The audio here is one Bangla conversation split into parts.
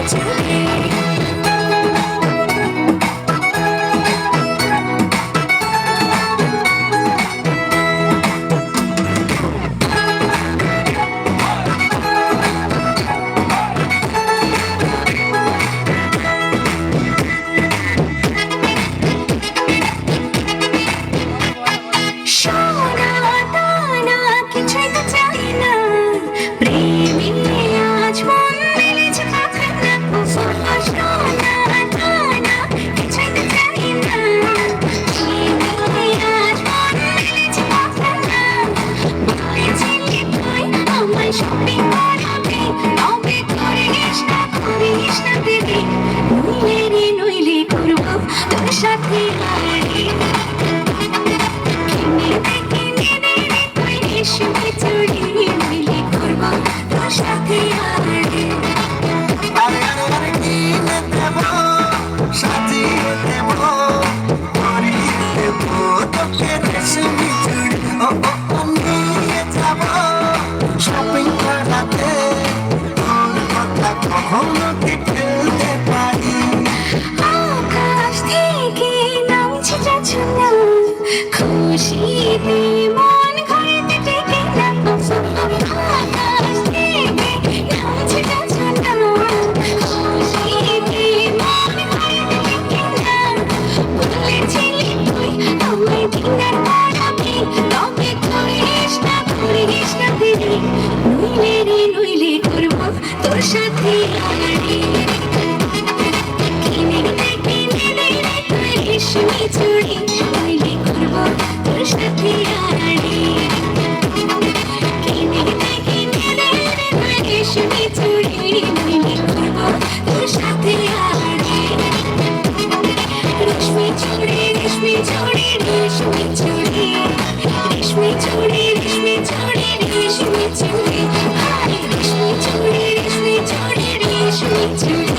চলে সাথে রেশমি চুড়ি মিলে করবো তোর সাথে শপিং করাতে তোর কথা কখনো কি ফেলতে পারি আকাশ থেকে নামছে ঝুনা খুশিতে মন ঘরেতে টেকে না আকাশ থেকে নামছে ঝুনা খুশিতে মন ঘরেতে টেকে না বলেছিলি তুই আমায় দিনের পড়াবি তবে করিস না দেরি নইলে করবো তোর সাথে রেশমি চুড়ি নইলে করবো তোর সাথে রেশমি চুড়ি নইলে করবো তোর সাথে রেশমি চুড়ি রেশমি চুড়ি রেশমি চুড়ি রেশমি চুড়ি রেশমি চুড়ি রেশমি চুড়ি রেশমি চুড়ি রেশমি চুড়ি রেশমি চুড়ি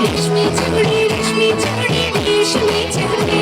রেশমি চুড়ি রেশমি চুড়ি রেশমি চুড়ি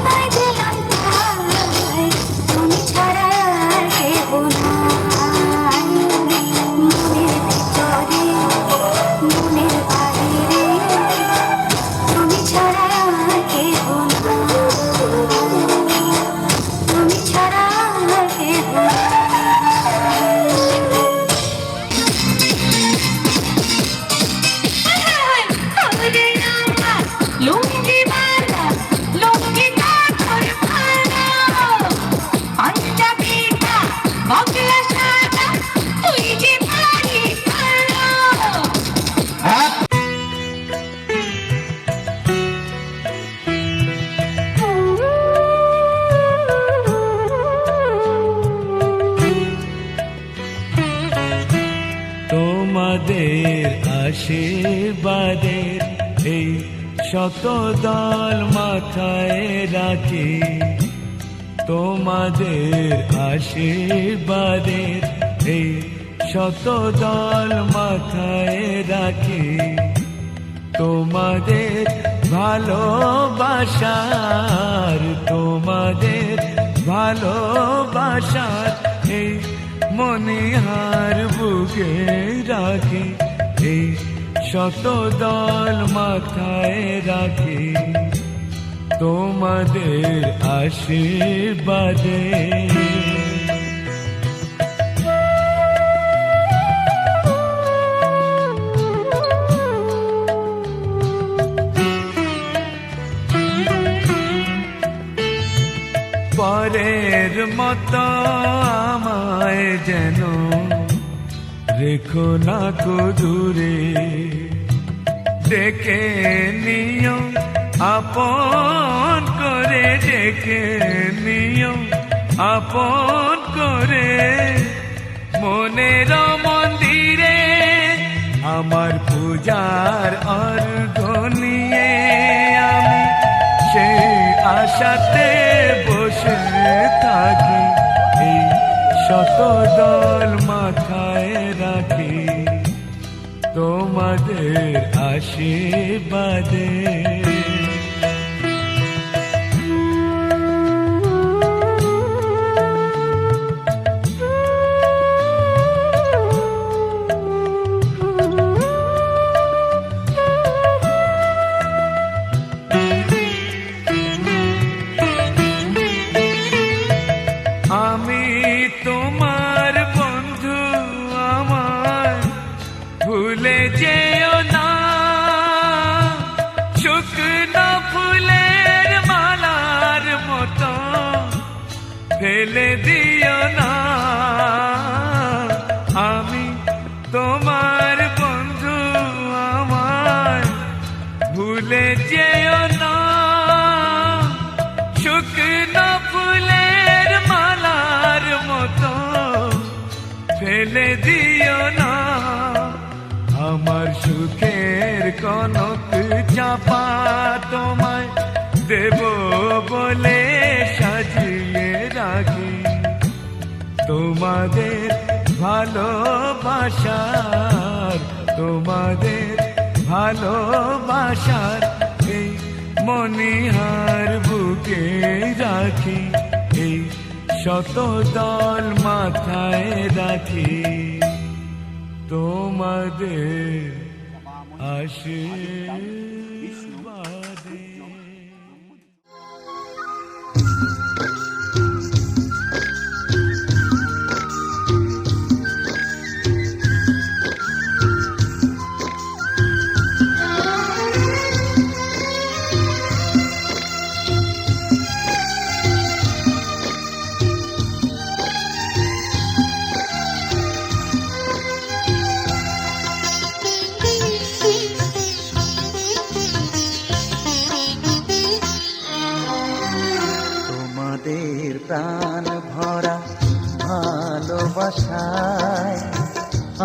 তোমায় দিলাম তাই, তুমি ছাড়া আর কেহ নাই। মনের ভিতরে মনের বাহিরে তুমি ছাড়া আর কেহ নাই, তুমি ছাড়া আর কেহ নাই। লুঙ্গি বাঁধা লুঙ্গি কাপড় ভালো, পাঞ্জাবিটা বগলা সাদা তুই যে ভারী ভালো। তোমাদের আশীর্বাদের এই শত দল মাথায় রাখি, তোমাদের আশীর্বাদের এই শত দল মাথায় রাখি, তোমাদের ভালোবাসার তোমাদের ভালোবাসার এই মনিহার বুকে রাখি, এই শত দল মাথায় রাখি, তোমাদের আশীর্বাদে। পরের মতো আমায় যেন রেখো না কো দূরে, ডেকে নিও আপন করে, ডেকে নিও আপন করে, মনের মন্দিরে আমার পূজার অর্ঘ নিয়ে আমি সেই আশাতে বসে থাকি, এই শত দল মাথায় রাখি, তোমাদের আশীর্বাদে। আমি তোমার বন্ধু, আমার ভুলে যেও না, শুকনো ফুলের মালার মতো ফেলে দিও না। আমি তোমার বন্ধু, আমার ভুলে যেও না, শুকনো ফুলের মালার মতো ফেলে দিও না। আমার সুখের কনক চাপা তোমায় দেব বলে সাজিয়ে রাখি, তোমাদের ভালোবাসার তোমাদের ভালোবাসার এই মনিহার বুকে রাখি, এই শত দল মাথায় রাখি, তোমাদের আশীর্বাদে। প্রাণ ভরা ভালোবাসায়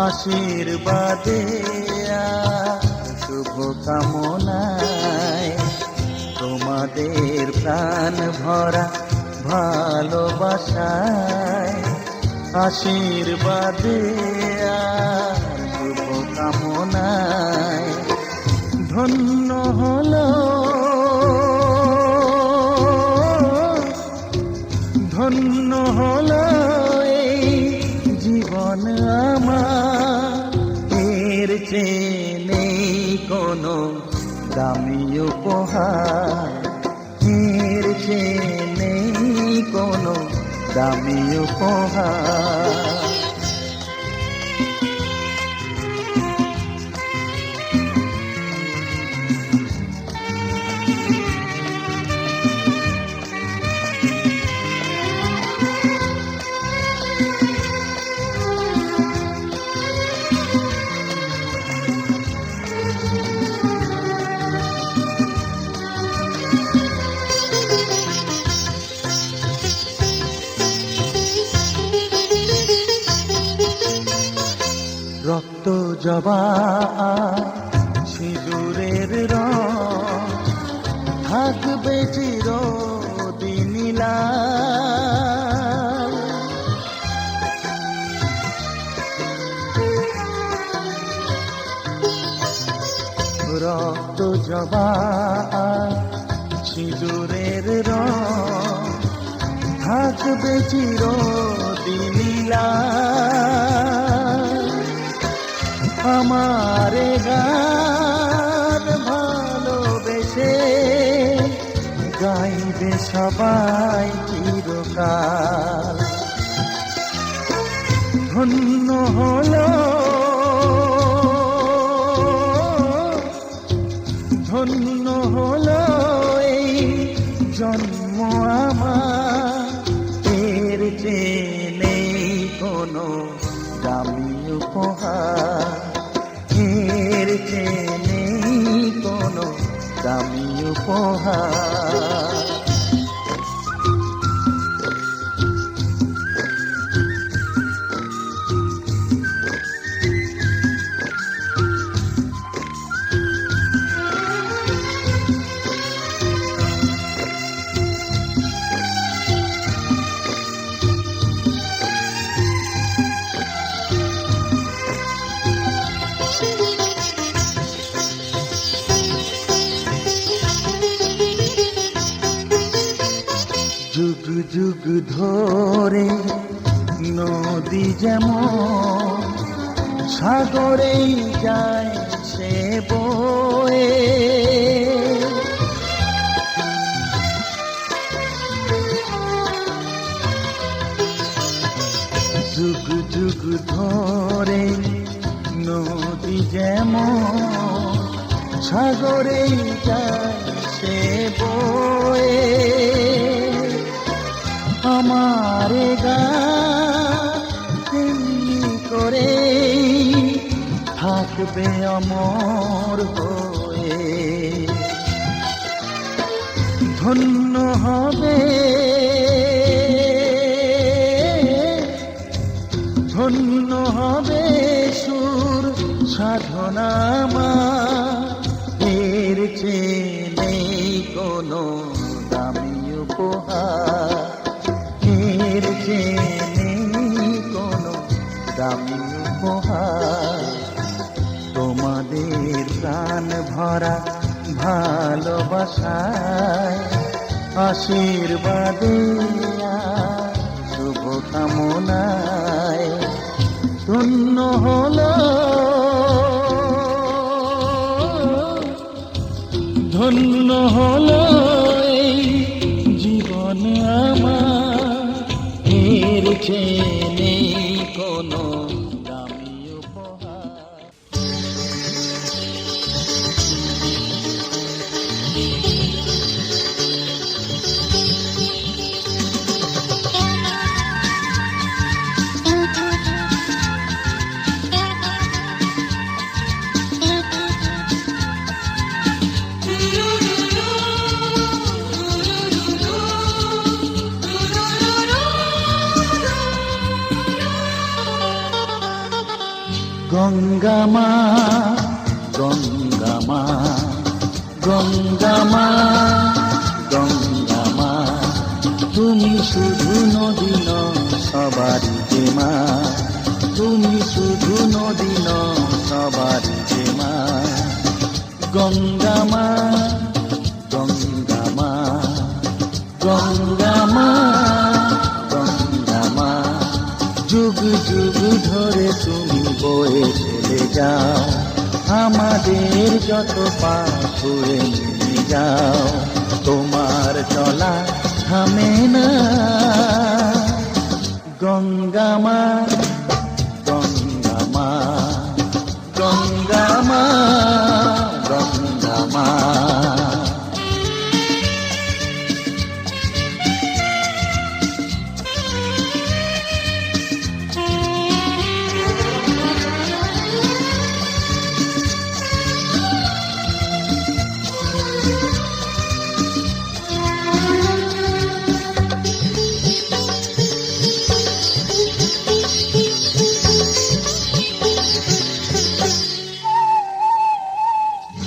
আশীর্বাদে শুভ কামনায়, তোমাদের প্রাণ ভরা ভালোবাসায় আশীর্বাদে শুভ কামনায় ধন্য হলো ধন্য হলো এই জীবন আমার, এর চেয়ে নেই কোনো দামি উপহার, এর চেয়ে নেই কোনো দামি উপহার। রক্ত জবা সিঁদুরের রং থাকবে চিরদিন লাল। রক্ত জবা সিঁদুরের রং থাকবে চিরদিন লাল। আমার গান ভালোবেসে গাইবে সবাই চিরকাল। ধন্য হলো, ধন্য হলো এই জন্ম আমার, এর চেয়ে নেই কোনো দামি উপহার, এর চেয়ে নেই কোনো দামি উপহার। যুগ যুগ ধরে নদী যেমন সাগরেই যায় সে বয়ে, যুগ যুগ ধরে নদী যেমন সাগরেই যায় সে বয়ে। আমার গান তেমনি করে থাকবে অমর হয়ে, ধন্য হবে, ধন্য হবে সুর সাধনা আমার, এর চেয়ে নেই কোনো দামি উপহার, এর চেয়ে নেই কোনো দামি উপহার। তোমাদের প্রাণ ভরা ভালোবাসায় আশীর্বাদে শুভ কামনায় ধন্য হলো, ধন্য হলো এই জীবন আমার, এর চেয়ে নেই কোনো দামি উপহার। গঙ্গা মা, গঙ্গা মা, গঙ্গা মা, গঙ্গা মা, তুমি শুধু নদী নও সবারই যে মা, তুমি শুধু নদী নও সবারই যে মা। গঙ্গা মা, গঙ্গা মা, গঙ্গা মা, যুগ যুগ ধরে তুমি বয়ে চলে যাও, আমাদের যত পাপ ছুঁয়ে নিয়ে যাও, তোমার চলা থামে না। গঙ্গা মা, গঙ্গা মা, গঙ্গা মা, গঙ্গা মা।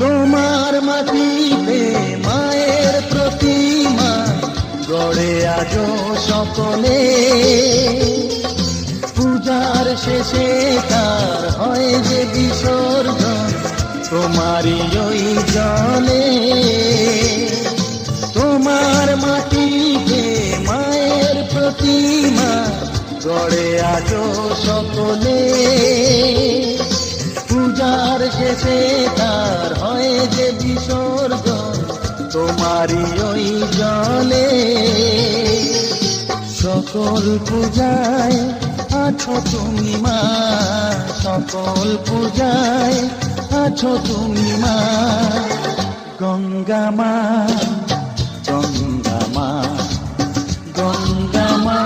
তোমার মাটিতে মায়ের প্রতিমা গড়ে আজো সকলে, পূজার শেষে তার হয় যে বিসর্জন তোমারই ওই জলে। তোমার মাটিতে মায়ের প্রতিমা গড়ে আজো সকলে, পূজার শেষে তার হয় যে বিসর্জন তোমারই ওই জলে। সকল পূজায় আছো তুমি মা, সকল পূজায় আছো তুমি মা। গঙ্গা মা, গঙ্গা মা, গঙ্গা মা,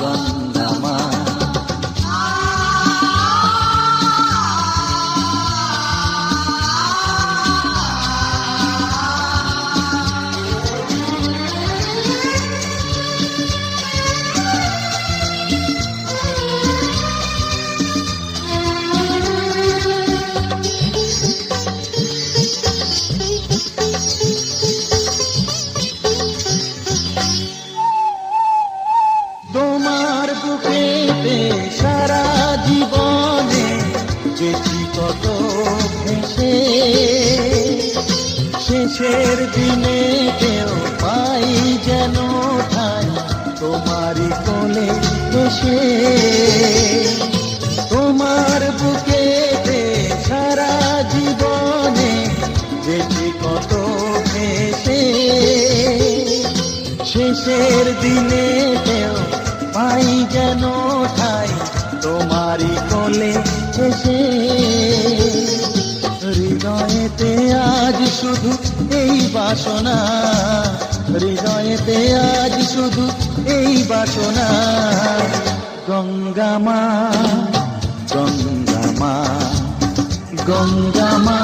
গঙ্গা মা। তোমার বুকেতে সারা জীবনে যেটি কত ভেসে, শেষের দিনে কেউ পাই যেন ঠাই তোমারই কোলে বসে। তোমার বুকেতে সারা জীবনে যেটি কত ভেসে, শেষের দিনে কেউ পাই যেন ঠাই তোমারই কোলে এসে। হৃদয়েতে আজ শুধু এই বাসনা, হৃদয়েতে আজ শুধু এই বাসনা। গঙ্গা মা, গঙ্গা মা, গঙ্গা মা।